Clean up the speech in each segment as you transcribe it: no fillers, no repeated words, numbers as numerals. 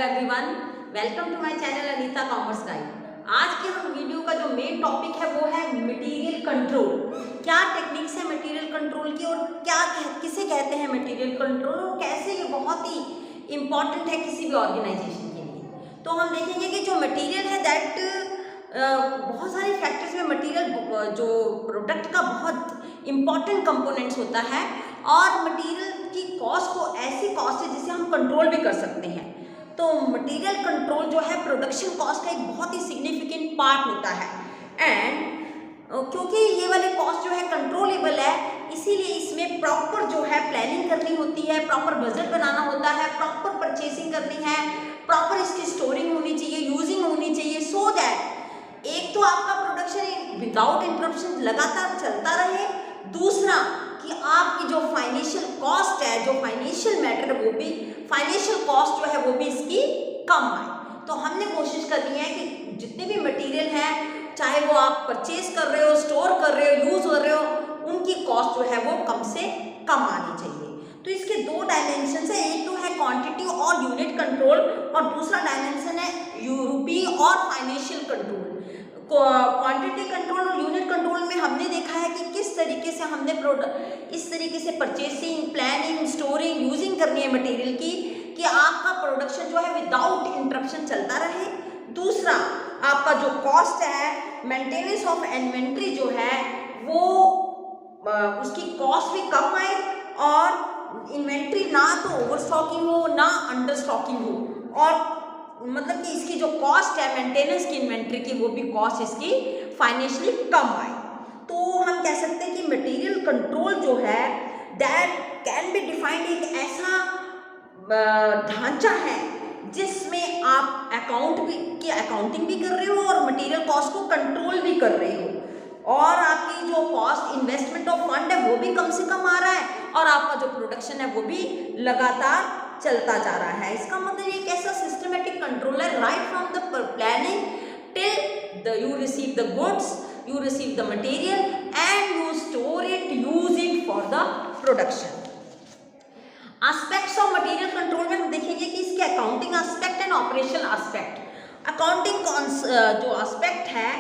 Everyone, welcome to my channel Anita commerce guide. आज के हम वीडियो का जो मेन टॉपिक है वो है मटेरियल कंट्रोल। क्या टेक्निक्स है मटेरियल कंट्रोल की और किसे कहते हैं मटेरियल कंट्रोल और कैसे ये बहुत ही इम्पॉर्टेंट है किसी भी ऑर्गेनाइजेशन के लिए। तो हम देखेंगे कि जो मटेरियल है दैट बहुत सारे फैक्टर्स में मटेरियल जो प्रोडक्ट का बहुत इम्पॉर्टेंट कंपोनेंट्स होता है और मटेरियल की कॉस्ट को ऐसी कॉस्ट है जिसे हम कंट्रोल भी कर सकते हैं। तो मटेरियल कंट्रोल जो है प्रोडक्शन कॉस्ट का एक बहुत ही सिग्निफिकेंट पार्ट होता है एंड क्योंकि ये वाले कॉस्ट जो है कंट्रोलेबल है इसीलिए इसमें प्रॉपर जो है प्लानिंग करनी होती है, प्रॉपर बजट बनाना होता है, प्रॉपर परचेसिंग करनी है, प्रॉपर इसकी स्टोरिंग होनी चाहिए, यूजिंग होनी चाहिए सो दैट एक तो आपका प्रोडक्शन विदाउट इंटरप्शन लगातार चलता रहे, दूसरा कि आपकी जो फाइनेंशियल कॉस्ट है, जो फाइनेंशियल मैटर है वो भी फाइनेंशियल कॉस्ट जो है वो भी इसकी कम आए। तो हमने कोशिश करनी है कि जितने भी मटेरियल हैं चाहे वो आप परचेज कर रहे हो, स्टोर कर रहे हो, यूज कर रहे हो, उनकी कॉस्ट जो है वो कम से कम आनी चाहिए। तो इसके दो डायमेंशन है, एक तो है क्वांटिटी और यूनिट कंट्रोल और दूसरा डायमेंशन है यूरोपी और फाइनेंशियल कंट्रोल। क्वांटिटी कंट्रोल और यूनिट कंट्रोल में हमने देखा है कि किस तरीके से हमने प्रोडक्ट इस तरीके से परचेसिंग, प्लानिंग, स्टोरिंग, यूजिंग करनी है मटेरियल की कि आपका प्रोडक्शन जो है विदाउट इंटरप्शन चलता रहे। दूसरा आपका जो कॉस्ट है मेंटेनेंस ऑफ इन्वेंट्री जो है वो उसकी कॉस्ट भी कम आए और इन्वेंट्री ना तो ओवर स्टॉकिंग हो ना अंडर स्टॉकिंग हो और मतलब कि इसकी जो कॉस्ट है मेंटेनेंस की इन्वेंट्री की वो भी कॉस्ट इसकी फाइनेंशियली कम आए। तो हम कह सकते हैं कि मटेरियल कंट्रोल जो है दैट कैन बी डिफाइंड एक ऐसा ढांचा है जिसमें आप अकाउंटिंग भी कर रहे हो और मटेरियल कॉस्ट को कंट्रोल भी कर रहे हो और आपकी जो कॉस्ट इन्वेस्टमेंट ऑफ फंड है वो भी कम से कम आ रहा है और आपका जो प्रोडक्शन है वो भी लगातार चलता जा रहा है। इसका मतलब एक ऐसा सिस्टमेटिक कंट्रोल है right from the planning till you receive the goods, you receive the material and you store it using for the production. Aspects of material control में हम देखेंगे कि इसके accounting aspect and operational aspect. Accounting जो aspect है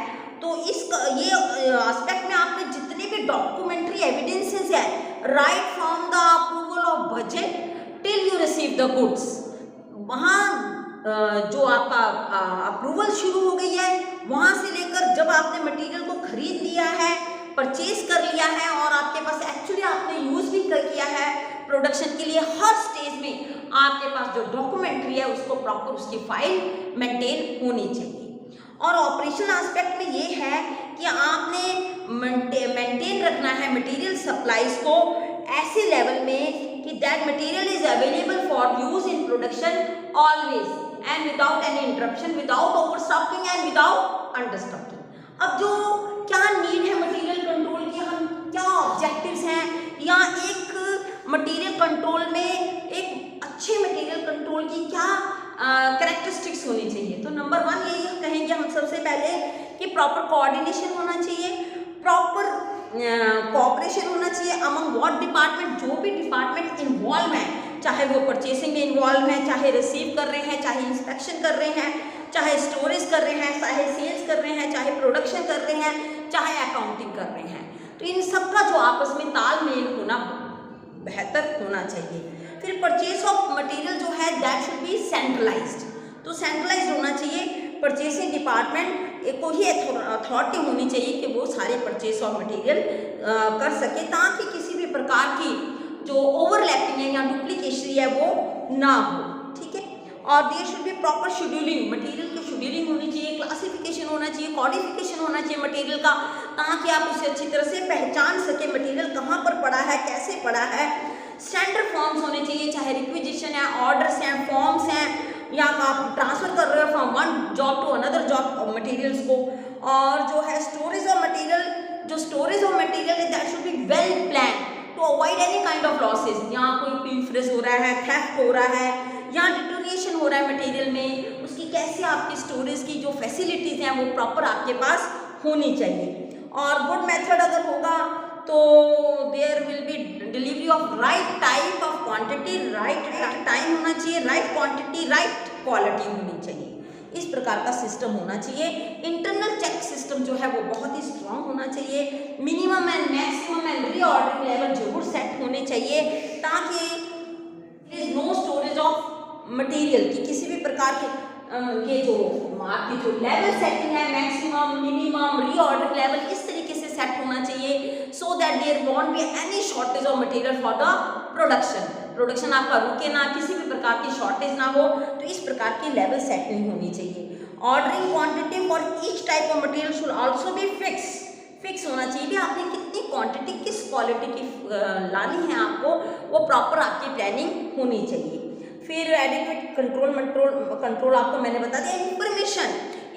तो ये aspect में आपने जितने भी डॉक्यूमेंट्री एविडेंसेस है right from the approval of budget till you receive the goods, वहाँ जो आपका अप्रूवल शुरू हो गई है वहाँ से लेकर जब आपने मटेरियल को खरीद लिया है, परचेज कर लिया है और आपके पास एक्चुअली आपने यूज भी कर किया है प्रोडक्शन के लिए, हर स्टेज में आपके पास जो डॉक्यूमेंट्री है उसको प्रॉपर उसकी फाइल मेंटेन होनी चाहिए। और ऑपरेशनल एस्पेक्ट में ये है कि आपने मेंटेन रखना है मटेरियल सप्लाईज को ऐसे लेवल में कि that material is available for use in production always and without any interruption, without overstocking and without understocking. अब जो क्या नीड है मटेरियल कंट्रोल की, हम क्या ऑब्जेक्टिव्स हैं या एक मटेरियल कंट्रोल में एक अच्छे मटेरियल कंट्रोल की क्या कैरेक्टरिस्टिक्स होनी चाहिए। तो नंबर 1 यही कहेंगे हम सबसे पहले कि प्रॉपर कोऑर्डिनेशन होना चाहिए, प्रॉपर कोऑपरेशन होना चाहिए अमंग व्हाट डिपार्टमेंट, जो भी डिपार्टमेंट इन्वॉल्व है, चाहे वो परचेसिंग में इन्वॉल्व है, चाहे रिसीव कर रहे हैं, चाहे इंस्पेक्शन कर रहे हैं, चाहे स्टोरेज कर रहे हैं, चाहे सेल्स कर रहे हैं, चाहे प्रोडक्शन कर रहे हैं, चाहे अकाउंटिंग कर रहे हैं। तो इन सबका जो आपस में तालमेल होना बेहतर होना चाहिए। फिर परचेज ऑफ मटेरियल जो है दैट शुड बी सेंट्रलाइज्ड, तो सेंट्रलाइज्ड होना चाहिए। परचेसिंग डिपार्टमेंट को ही अथॉरिटी होनी चाहिए कि वो सारे परचेज ऑफ मटेरियल कर सके ताकि किसी भी प्रकार की जो ओवरलैपिंग है या डुप्लीकेशन है वो ना हो, ठीक है। और there should be proper scheduling, material की शेड्यूलिंग होनी चाहिए, क्लासिफिकेशन होना चाहिए, कोडिफिकेशन होना चाहिए मटेरियल का ताकि आप उसे अच्छी तरह से पहचान सके मटेरियल कहाँ पर पड़ा है, कैसे पड़ा है। स्टैंडर्ड फॉर्म्स होने चाहिए, चाहे रिक्विजिशन है, ऑर्डर्स हैं, फॉर्म्स हैं या आप ट्रांसफर कर रहे हो from one job to another job materials को। और जो है स्टोरेज ऑफ मटेरियल, जो स्टोरेज ऑफ मटेरियल है that should be well plan to avoid any kind of losses. यहाँ कोई पिंफ्रेज हो रहा है, थेफ्ट हो रहा है या डिटोरिएशन हो रहा है मटेरियल में, उसकी कैसे आपकी स्टोरेज की जो फैसिलिटीज़ हैं वो प्रॉपर आपके पास होनी चाहिए। और गुड मेथड अगर होगा तो there will be delivery of right type of quantity, right time होना चाहिए, राइट क्वांटिटी, राइट क्वालिटी होनी चाहिए। इस प्रकार का सिस्टम होना चाहिए। इंटरनल चेक सिस्टम जो है वो बहुत ही स्ट्रांग होना चाहिए। Minimum and maximum and reordering level जरूर सेट होने चाहिए ताकि नो स्टोरेज ऑफ मटेरियल की किसी भी प्रकार के ये जो आपकी जो लेवल सेटिंग है मैक्सिमम मिनिमम रीऑर्डर लेवल इस तरीके से सेट होना चाहिए so that there won't be any shortage of material for the production आपका रुके ना, किसी भी प्रकार की शॉर्टेज ना हो। तो इस प्रकार की लेवल सेटिंग होनी चाहिए। Ordering quantity for each type of material should also be fix होना चाहिए भी आपने कितनी क्वांटिटी किस क्वालिटी की लानी है आपको, वो प्रॉपर आपकी प्लानिंग होनी चाहिए। फिर एडिक्वेट कंट्रोल आपको मैंने बता दिया।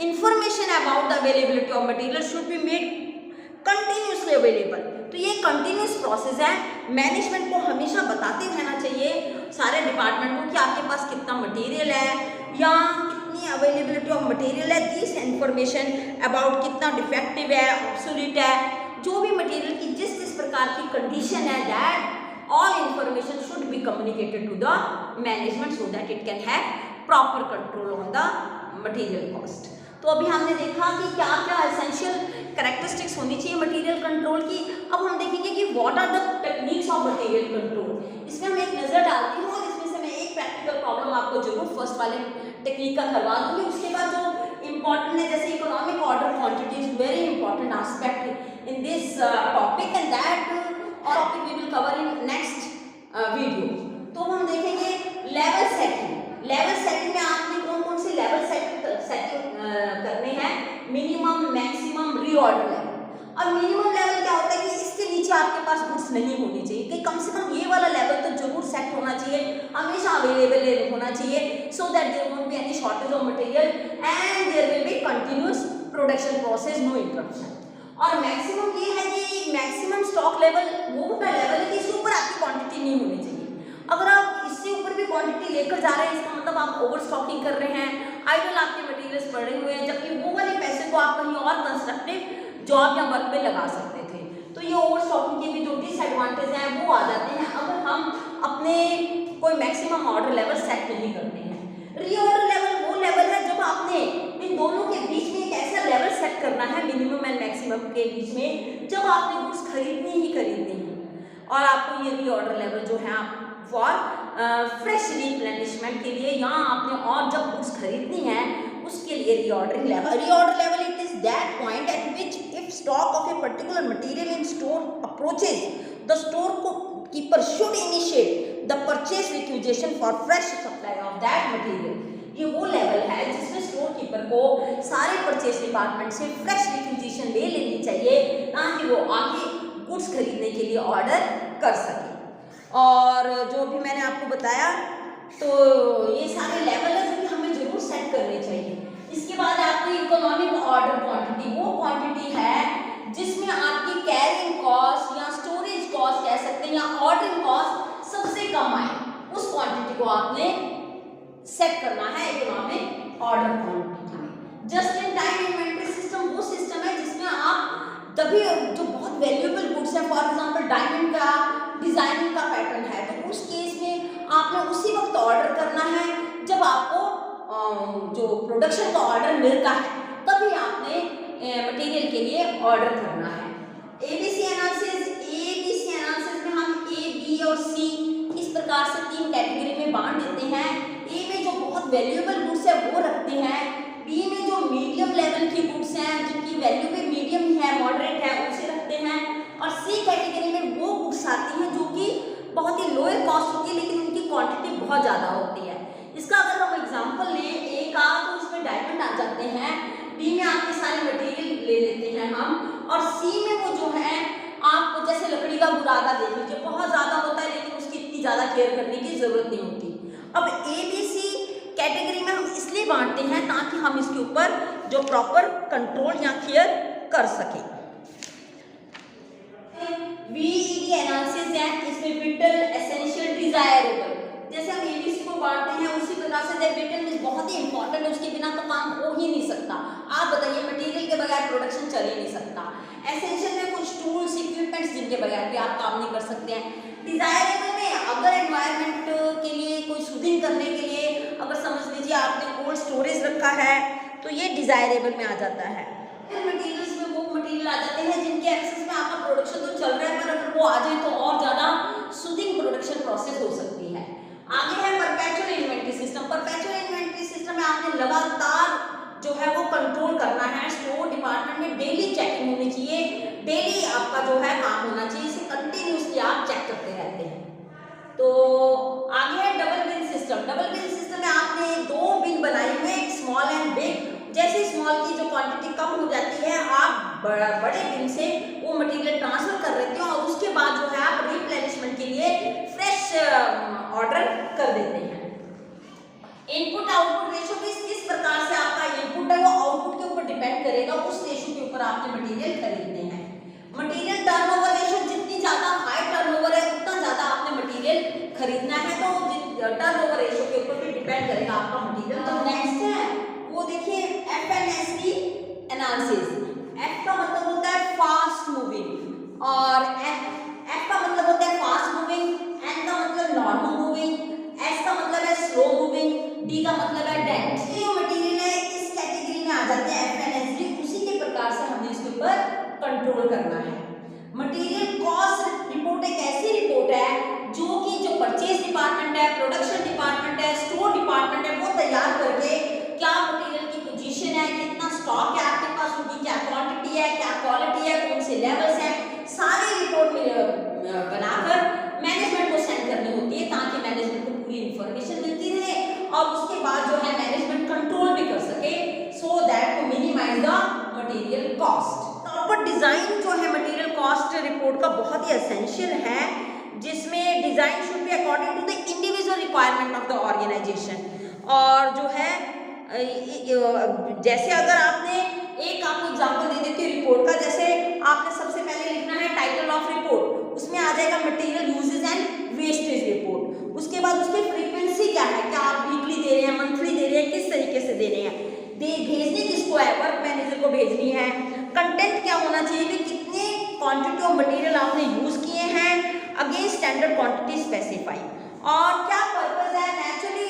Information about the availability of material should be made continuously available. तो ये कंटिन्यूस प्रोसेस है, मैनेजमेंट को हमेशा बताते रहना चाहिए सारे डिपार्टमेंट को कि आपके पास कितना मटेरियल है या कितनी अवेलेबिलिटी ऑफ मटेरियल है। दिस इंफॉर्मेशन अबाउट कितना डिफेक्टिव है, ऑब्सोलीट है, जो भी मटेरियल की जिस प्रकार की कंडीशन है, that all information should be communicated to the management so that it can have proper control on the material cost। तो अभी हमने देखा कि क्या क्या एसेंशियल कैरेक्टरिस्टिक्स होनी चाहिए मटेरियल कंट्रोल की। अब हम देखेंगे कि what are the techniques of material control. इसमें हम एक नजर डालती हूँ और इसमें से मैं एक प्रैक्टिकल प्रॉब्लम आपको जरूर फर्स्ट वाले टेक्निक का करवा दूंगी। उसके बाद जो इम्पॉर्टेंट है जैसे economic order quantity is very important aspect in this topic and that topic we will cover in next video. तो हम देखेंगे लेवल सेटिंग में आपने कौन कौन से लेवल सेटिंग करने हैं, मिनिमम मैक्सिमम रीऑर्डर लेवल। और मिनिमम लेवल क्या होता है कि इसके नीचे आपके पास गुड्स नहीं होनी चाहिए, कि कम से कम ये वाला लेवल तो जरूर सेट होना चाहिए, हमेशा अवेलेबल होना चाहिए so that there won't be any shortage of material and there will be continuous production process, no interruption. और मैक्सिमम ये है कि मैक्सिमम स्टॉक लेवल वो लेवल है कि इसके ऊपर आपकी क्वांटिटी नहीं होनी चाहिए। अगर आप इससे ऊपर भी क्वांटिटी लेकर जा रहे हैं इसका मतलब आप ओवर स्टॉकिंग कर रहे हैं, आइडल आपके मटेरियल्स पड़े हुए हैं, जबकि वो वाले पैसे को आप कहीं और कंस्ट्रक्टिव जॉब या वर्क में लगा सकते थे। तो ये ओवर स्टॉकिंग के भी जो डिसएडवांटेज हैं वो आ जाते हैं अगर हम अपने कोई मैक्सिमम ऑर्डर लेवल सेट नहीं करते हैं। रीऑर्डर लेवल वो लेवल है जब आपने इन दोनों के बीच में एक ऐसा लेवल सेट करना है मिनिमम एंड मैक्सिमम के बीच में जब आपने गुड्स खरीदनी है और आपको ये रीऑर्डर लेवल जो है फॉर फ्रेश रिप्लेनिशमेंट के लिए या आपने और जब गुड्स खरीदनी है उसके लिए reorder level it is that point eight which if stock of a particular material in store approaches the store keeper should initiate the purchase requisition for fresh supply of that material. ये वो level है जिसमें store keeper को सारे purchase department से fresh requisition ले लेनी चाहिए ताकि वो आगे गुड्स खरीदने के लिए ऑर्डर कर सके। और जो भी मैंने आपको बताया तो ये सारे लेवल है जो कि हमें जरूर सेट करने चाहिए। इसके बाद आपकी इकोनॉमिक ऑर्डर क्वांटिटी, वो क्वांटिटी है जिसमें आपकी कैरिंग कॉस्ट या स्टोरेज कॉस्ट कह सकते हैं या ऑर्डरिंग कॉस्ट सबसे कम आए, उस क्वांटिटी को आपने सेट करना है इकोनॉमिक ऑर्डर क्वांटिटी में। Just in time inventory system वो सिस्टम है जिसमें आप तभी जो बहुत वैल्यूएबल गुड्स है, फॉर एग्जांपल डायमंड का डिजाइनिंग का पैटर्न है, तो उस केस में आपने उसी वक्त ऑर्डर करना है जब आपको जो प्रोडक्शन का ऑर्डर मिलता है तभी आपने मटेरियल के लिए ऑर्डर करना है। एबीसी एनालिसिस में हम ए, बी और सी इस प्रकार से 3 कैटेगरी में बांट देते हैं। ए में जो बहुत वैल्यूएबल गुड्स है वो रखते हैं, बी में जो मीडियम लेवल की गुड्स हैं जिनकी वैल्यू भी मीडियम है, मॉडरेट है, उसे रखते हैं, और सी कैटेगरी में वो गुड्स आती हैं जो कि बहुत ही लोअर कॉस्ट होती है लेकिन उनकी क्वांटिटी बहुत ज़्यादा होती है। इसका अगर हम एग्जांपल लें ए का तो इसमें डायमंड आ जाते हैं, बी में आपके सारे मटेरियल ले लेते हैं हम, और सी में वो जो है आप जैसे लकड़ी का बुरादा देख लीजिए, बहुत ज़्यादा होता है लेकिन उसकी इतनी ज़्यादा केयर करने की ज़रूरत नहीं होती। अब ए बी सी कैटेगरी में हम इसलिए बांटते हैं ताकि हम इसके ऊपर जो प्रॉपर कंट्रोल या केयर कर सकें। VED एनालिसिस है, इसमें विटल, एसेंशियल, डिजायरेबल, जैसे हम एबीसी को बांटते हैं उसी प्रकार से विटल में बहुत ही इंपॉर्टेंट है, उसके बिना तो काम हो ही नहीं सकता। आप बताइए मटेरियल के बगैर प्रोडक्शन चल ही नहीं सकता। एसेंशियल में कुछ टूल्स इक्विपमेंट्स जिनके बगैर भी आप काम नहीं कर सकते हैं। डिजायरेबल में अगर एनवायरनमेंट के लिए कोई सूदिंग करने के लिए अगर समझ लीजिए आपने कोल्ड स्टोरेज रखा है तो ये डिजायरेबल में आ जाता है। फिर मटेरियल्स में वो मटेरियल आ जाते हैं जिनके एक्सेस में आपका प्रोडक्शन तो चल रहा है, पर अगर वो आ जाए तो और ज़्यादा सूदिंग प्रोडक्शन प्रोसेस हो सकती है। आगे है perpetual inventory system. Perpetual inventory system में आपने लगातार जो है वो कंट्रोल करना है। स्टोर डिपार्टमेंट में डेली चेकिंग होनी चाहिए, डेली आपका जो है काम होना चाहिए, इसे कंटिन्यूसली आप चेक करते रहते हैं। तो आगे है डबल बिन सिस्टम। डबल बिन सिस्टम में आपने 2 बिन बनाए हुए, स्मॉल एंड बिग। जैसे स्मॉल की जो क्वांटिटी कम हो जाती है आप बड़े बिन से वो मटेरियल ट्रांसफर कर देते हो और उसके बाद जो है आप रिप्लेनिशमेंट के लिए फ्रेश ऑर्डर कर देते हैं। इनपुट आउटपुट रेशो किस प्रकार से आपका इनपुट है वो आउटपुट के ऊपर डिपेंड करेगा, उस रेशो के ऊपर आपने मटेरियल खरीदने हैं। मटेरियल टर्नओवर रेशो जितनी ज्यादा हाई टर्नओवर है उतना ज्यादा आपने मटेरियल खरीदना है, तो टर्नओवर रेशो के ऊपर भी डिपेंड करेगा आपका मटेरियल। तो नेक्स्ट है वो देखिए FNSD एनालिसिस। F का मतलब होता है फास्ट मूविंग और F का मतलब होता है फास्ट मूविंग, N का मतलब नॉर्मल मूविंग, S का मतलब है स्लो मूविंग, D का मतलब है डेंस। ये मटेरियल है इस कैटेगरी में आ जाते हैं FNSD, उसी के प्रकार से हमें इसके ऊपर कंट्रोल करना है। मटेरियल कॉस्ट रिपोर्ट एक ऐसी रिपोर्ट है जो परचेज डिपार्टमेंट है, प्रोडक्शन डिपार्टमेंट है, स्टोर डिपार्टमेंट है, वो तैयार करके क्या मटेरियल की पोजीशन है, कितना स्टॉक है आपके पास, उनकी क्या क्वांटिटी है, क्या क्वालिटी है, कौन से लेवल्स हैं, सारी रिपोर्ट बनाकर मैनेजमेंट को सेंड करनी होती है ताकि मैनेजमेंट को पूरी इंफॉर्मेशन मिलती रहे और उसके बाद जो है मैनेजमेंट कंट्रोल भी कर सके, so that to minimize the material cost. Proper design जो है मटेरियल कॉस्ट रिपोर्ट का बहुत ही एसेंशियल है, जिसमें design should be according to the individual requirement of the organisation. और जो है जैसे अगर आपने एक आपको एग्जांपल दे देती हूँ रिपोर्ट का, जैसे आपने सबसे पहले लिखना है टाइटल ऑफ रिपोर्ट, उसमें आ जाएगा material usage and wastage report. उसके बाद उसकी फ्रीक्वेंसी क्या है, क्या आप वीकली दे रहे हैं, मंथली दे रहे हैं, किस तरीके से दे रहे हैं, भेजनी किसको है, वर्क मैनेजर को भेजनी है। कंटेंट क्या होना चाहिए कि कितने क्वांटिटी ऑफ मटेरियल आपने यूज किए हैं, अगेंस्ट स्टैंडर्ड क्वांटिटी स्पेसिफाई। और क्या पर्पस है, नेचुरली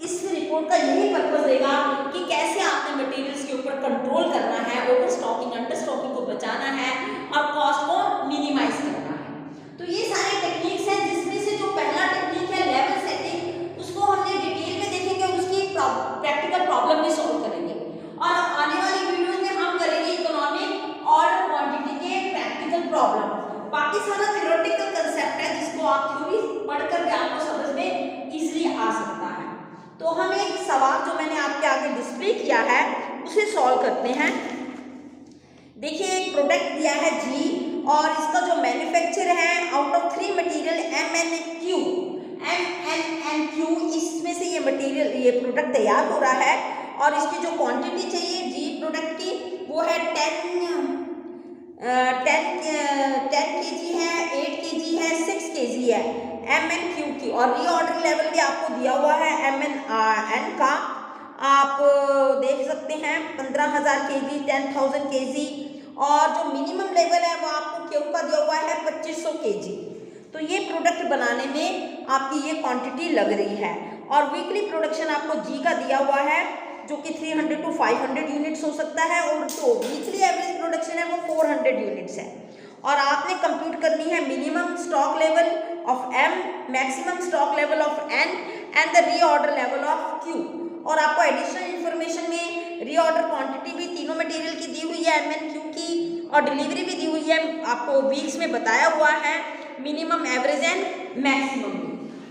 इस रिपोर्ट का यही पर्पस रहेगा कि कैसे आपने मटेरियल्स के ऊपर कंट्रोल करना है, ओवर स्टॉकिंग अंडर स्टॉकिंग को बचाना है और कॉस्ट को मिनिमाइज करना है। तो ये सारे टेक्निक्स हैं, जिसमें से जो पहला टेक्निक है लेवल सेटिंग, उसको हमने डिटेल में देखेंगे, उसकी प्रैक्टिकल प्रॉब्लम भी सॉल्व करेंगे और आने वाली वीडियोस में हम करेंगे इकोनॉमिक ऑर्डर क्वांटिटी के प्रैक्टिकल प्रॉब्लम। बाकी सारा थ्योरेटिकल कंसेप्ट है जिसको आप थ्योरी पढ़कर भी आपको समझ में इजीली आ सकता है। तो हम एक सवाल जो मैंने आपके आगे डिस्प्ले किया है उसे सॉल्व करते हैं। देखिए एक प्रोडक्ट दिया है G और इसका जो मैन्युफैक्चर है आउट ऑफ 3 मटेरियल MNQ, इसमें से ये मटेरियल ये प्रोडक्ट तैयार हो रहा है और इसकी जो क्वांटिटी चाहिए G प्रोडक्ट की वो है 10 kg है, 8 kg है, 6 kg है MNQ की। और रीऑर्डर लेवल भी आपको दिया हुआ है MN का, आप देख सकते हैं 15,000 kg, 10,000 kg और जो मिनिमम लेवल है वो आपको Q का दिया हुआ है 2500 kg। तो ये प्रोडक्ट बनाने में आपकी ये क्वांटिटी लग रही है और वीकली प्रोडक्शन आपको G का दिया हुआ है जो कि 300 to 500 यूनिट्स हो सकता है और जो वीकली एवरेज प्रोडक्शन है वो 400 यूनिट्स है। और आपने कंप्यूट करनी है minimum stock level of M, maximum stock level of N and the reorder level of Q। और आपको एडिशनल इंफॉर्मेशन में रीऑर्डर क्वांटिटी भी तीनों मटेरियल की दी हुई है, MNQ की, और डिलीवरी भी दी हुई है, आपको वीक्स में बताया हुआ है, मिनिमम, एवरेज एंड मैक्सिमम।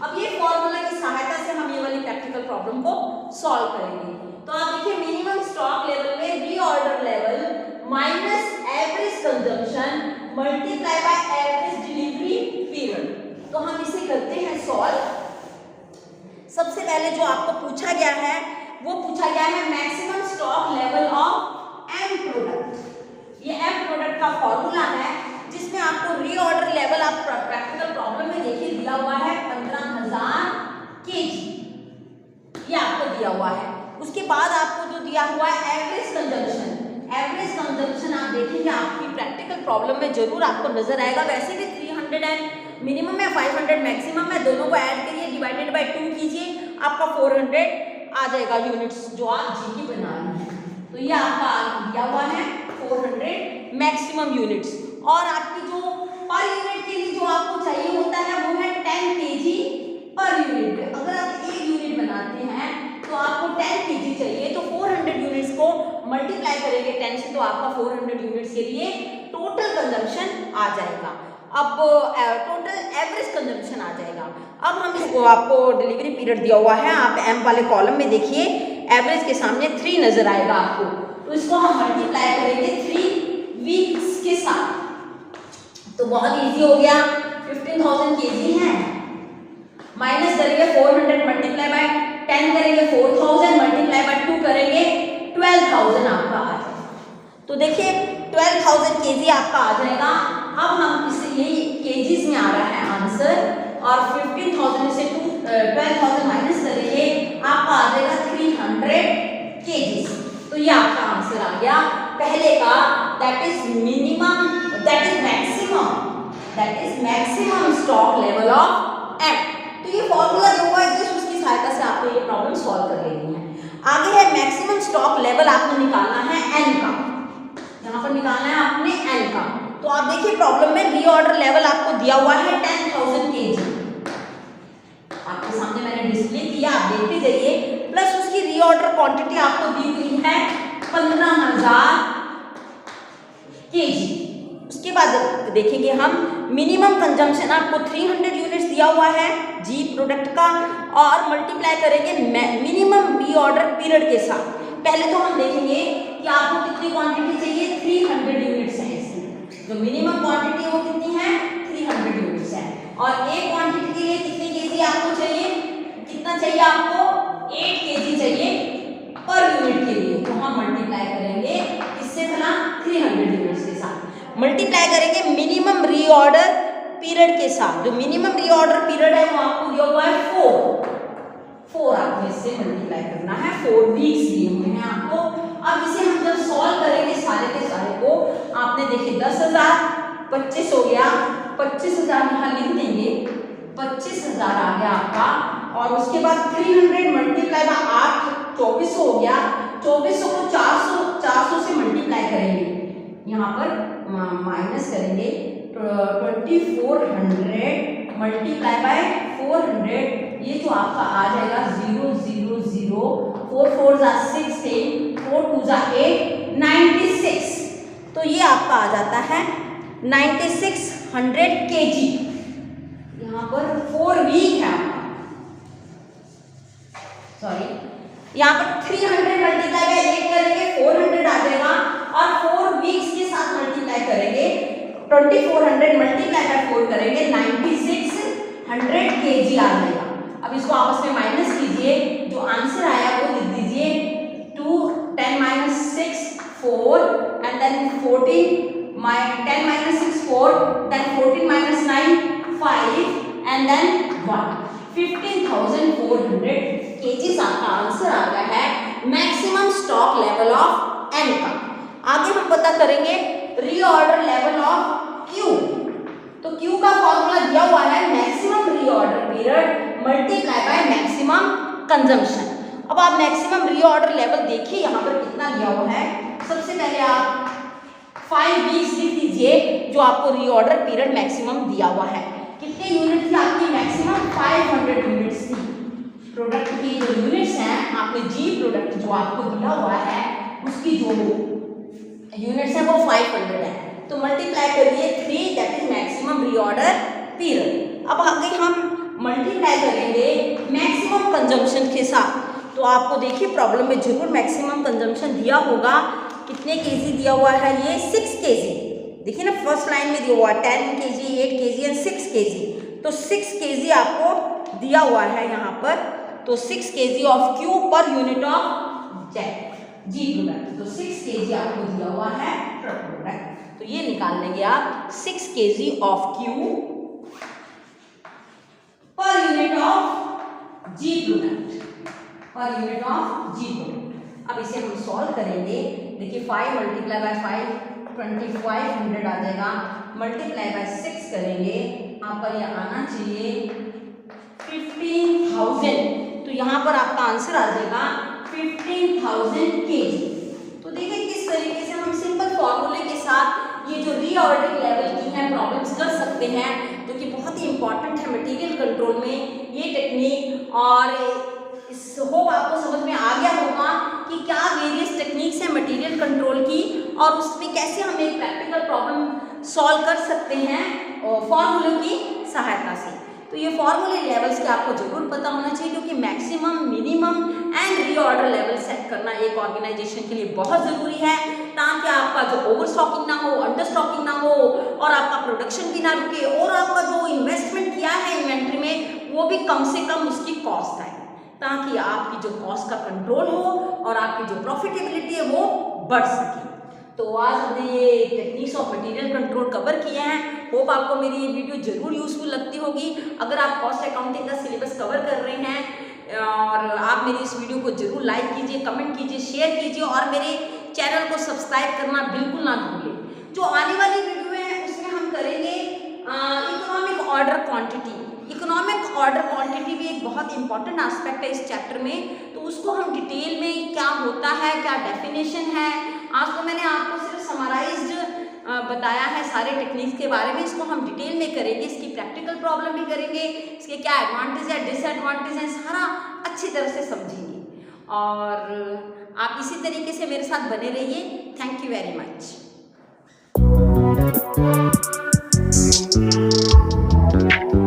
अब ये फॉर्मूला की सहायता से हम ये वाली प्रैक्टिकल प्रॉब्लम को सॉल्व करेंगे। तो आप देखिए मिनिमम स्टॉक लेवल में reorder level minus average consumption multiply by average delivery period. तो हम इसे करते हैं सॉल्व। सबसे पहले जो आपको पूछा गया है वो पूछा गया है maximum stock level of M product. ये M प्रोडक्ट का फॉर्मूला है जिसमें आपको रीऑर्डर लेवल आप प्रैक्टिकल प्रॉब्लम में देखिए दिया हुआ है 15,000 kg, ये आपको दिया हुआ है। उसके बाद आपको जो दिया हुआ है एवरेज कंजम्पशन, एवरेज कंजम्पशन आप देखेंगे आपकी प्रैक्टिकल प्रॉब्लम में जरूर आपको नजर आएगा। वैसे भी मिनिमम है 500 मैक्सिमम है, दोनों को ऐड करिए, डिवाइडेड बाय 2 कीजिए, आपका 400 आ जाएगा यूनिट्स जो आप जी की बना रही हैं। तो ये आपका दिया हुआ है 400 मैक्सिमम यूनिट्स। और आपकी जो पर यूनिट के लिए जो आपको चाहिए होता है वो है 10 kg पर यूनिट। अगर आप एक यूनिट बनाते हैं तो आपको 10 kg चाहिए, तो 400 यूनिट्स को मल्टीप्लाई करेंगे 10 से तो आपका 400 यूनिट्स के लिए टोटल कंजम्पशन आ जाएगा। अब टोटल एवरेज कंजम्पशन आ जाएगा। अब हम इसको आपको डिलीवरी पीरियड दिया हुआ है, आप एम वाले कॉलम में देखिए, एवरेज के सामने 3 नजर आएगा आपको, तो इसको हम मल्टीप्लाई करेंगे 3 वीक्स के साथ। तो बहुत इजी हो गया, 15,000 kg है, माइनस करेंगे 400 मल्टीप्लाई बाय 10 करेंगे 4,000 मल्टीप्लाई बाय 2 करेंगे 12,000 आपका आ जाएगा। तो देखिए 12,000 kg आपका आ जाएगा। अब हम इसे यही केजीज में आ रहा है आंसर, और 15,000 से 12,000 माइनस करेंगे आपका आ जाएगा 300 kg। तो ये आपका आंसर आ गया पहले का, that is minimum, that is maximum stock level of M. तो ये फॉर्मूला जो हुआ है जस्ट उसकी सहायता से आपको ये प्रॉब्लम सॉल्व कर लेनी है। आगे है मैक्सिमम स्टॉक लेवल, आपको निकालना है एन का, यहाँ पर निकालना है आपने एन का। तो आप देखिए प्रॉब्लम में रीऑर्डर लेवल आपको दिया हुआ है 10,000 kg, आपके सामने मैंने डिस्प्ले किया, आप देखते जाइए, प्लस उसकी रीऑर्डर क्वांटिटी आपको दी हुई है 15,000 kg। उसके बाद देखेंगे हम मिनिमम कंजम्पशन आपको 300 यूनिट्स दिया हुआ है जी प्रोडक्ट का, और मल्टीप्लाई करेंगे मिनिमम रीऑर्डर पीरियड के साथ। पहले तो हम देखेंगे कि आपको कितनी क्वांटिटी चाहिए, 300 यूनिट्स है इसमें, जो मिनिमम क्वांटिटी है वो कितनी है 300 यूनिट्स है, और एक क्वांटिटी के लिए कितनी केजी आपको चाहिए, कितना चाहिए आपको 8 kg चाहिए पर यूनिट के लिए। तो हम मल्टीप्लाई करेंगे इससे भला 300 यूनिट्स के साथ, मल्टीप्लाई करेंगे मिनिमम रीऑर्डर पीरियड के साथ। जो मिनिमम रीऑर्डर पीरियड है वो आपको दिया हुआ है 4 आपको इससे मल्टीप्लाई करना है, 4 वीक्स दिए हुए हैं आपको। अब इसे हम जब सॉल्व करेंगे सारे के सारे को, आपने देखे 10,000 25 हो गया, 25,000 यहाँ लिख देंगे, 25,000 आ गया आपका, और उसके बाद 300 मल्टीप्लाई बाय 8 2400 हो गया, 2400 को 400 से मल्टीप्लाई करेंगे, यहाँ पर माइनस करेंगे 2400 मल्टीप्लाई बाय 400, ये जो आपका आ जाएगा 0 0 0 4 4 16 4 2 8 96। तो ये आपका आ जाता है 9600 kg। यहाँ पर 4 वीक है आपका, सॉरी यहाँ पर 300 मल्टीप्लाई बाय 8 करेंगे 400 आ जाएगा, और 4 वीक्स के साथ मल्टीप्लाई करेंगे 2400 मल्टीप्लाई बाय 4 करेंगे 9600 kg आ जाएगा। अब इसको आपस में माइनस कीजिए, जो आंसर आया वो लिख दीजिए 2 10 minus 6 4 and then 14 10 minus 6 4 then 14 minus 9 5 and then 1 15,400 kg आपका आंसर आ गया है maximum stock level of N का। आगे हम पता करेंगे रीऑर्डर लेवल ऑफ क्यू। तो क्यू का फॉर्मूला दिया हुआ है maximum reorder period multiply by maximum consumption. अब आप मैक्सिमम रीऑर्डर लेवल देखिए यहाँ पर कितना दिया हुआ है। सबसे पहले आप 5 वीक्स लिख दीजिए, जो आपको रीऑर्डर पीरियड मैक्सिमम दिया हुआ है। कितने यूनिट थी आपकी मैक्सिमम 500 यूनिट्स थी। प्रोडक्ट की जो यूनिट्स हैं आपने जी प्रोडक्ट जो आपको दिया हुआ है उसकी जो यूनिट्स है वो 500 है, तो मल्टीप्लाई करिए 3 that is maximum reorder period. अब आगे हम मल्टीप्लाई करेंगे मैक्सिमम कंजम्पशन के साथ। तो आपको देखिए प्रॉब्लम में जरूर मैक्सिमम कंजम्पशन दिया होगा। कितने केजी दिया हुआ है ये 6 केजी। देखिए ना फर्स्ट लाइन में दिया हुआ है 10 केजी 8 केजी एंड 6 केजी। तो 6 केजी आपको दिया हुआ है यहाँ पर। तो 6 kg of Q per unit of G product. तो 6 केजी आपको दिया हुआ है प्रोडक्ट। तो ये निकाल लेंगे आप 6 kg of Q per unit of G product, per unit of G product. अब इसे हम सॉल्व करेंगे। देखिए 5 मल्टीप्लाई बाय 5 2500 आ जाएगा, मल्टीप्लाई बाय 6 करेंगे आपका ये आना चाहिए 15,000। तो यहाँ पर आपका आंसर आ जाएगा 15,000 kg। तो देखिए किस तरीके से हम सिंपल फॉर्मूले के साथ ये जो रीऑर्डरिंग लेवल की है प्रॉब्लम्स कर सकते हैं, जो कि बहुत ही इंपॉर्टेंट है मटेरियल कंट्रोल में ये टेक्निक। और इस होप आपको समझ में आ गया होगा कि क्या वेरियस टेक्निक्स हैं मटेरियल कंट्रोल की और उसमें कैसे हम एक प्रैक्टिकल प्रॉब्लम सॉल्व कर सकते हैं फॉर्मूले की सहायता से। तो ये फॉर्मूले लेवल्स के आपको जरूर पता होना चाहिए, क्योंकि maximum, minimum and reorder level set करना एक ऑर्गेनाइजेशन के लिए बहुत ज़रूरी है, ताकि आपका जो ओवर स्टॉकिंग ना हो, अंडर स्टॉकिंग ना हो और आपका प्रोडक्शन भी ना रुके और आपका जो इन्वेस्टमेंट किया है इन्वेंट्री में वो भी कम से कम उसकी कॉस्ट आए, ताकि आपकी जो कॉस्ट का कंट्रोल हो और आपकी जो प्रॉफिटेबिलिटी है वो बढ़ सके। तो आज हमने ये techniques of material control cover किए हैं। होप आपको मेरी ये वीडियो जरूर यूजफुल लगती होगी। अगर आप कॉस्ट अकाउंटिंग का सिलेबस कवर कर रहे हैं और आप मेरी इस वीडियो को जरूर लाइक कीजिए, कमेंट कीजिए, शेयर कीजिए और मेरे चैनल को सब्सक्राइब करना बिल्कुल ना भूलें। जो आने वाली वीडियो है उसमें हम करेंगे economic order quantity. Economic order quantity भी एक बहुत इंपॉर्टेंट एस्पेक्ट है इस चैप्टर में, तो उसको हम डिटेल में क्या होता है, क्या डेफिनेशन है। आज तो मैंने आपको सिर्फ समराइज्ड बताया है सारे टेक्निक्स के बारे में, इसको हम डिटेल में करेंगे, इसकी प्रैक्टिकल प्रॉब्लम भी करेंगे, इसके क्या एडवांटेज है, डिसएडवांटेज है, सारा अच्छी तरह से समझेंगे। और आप इसी तरीके से मेरे साथ बने रहिए। Thank you very much.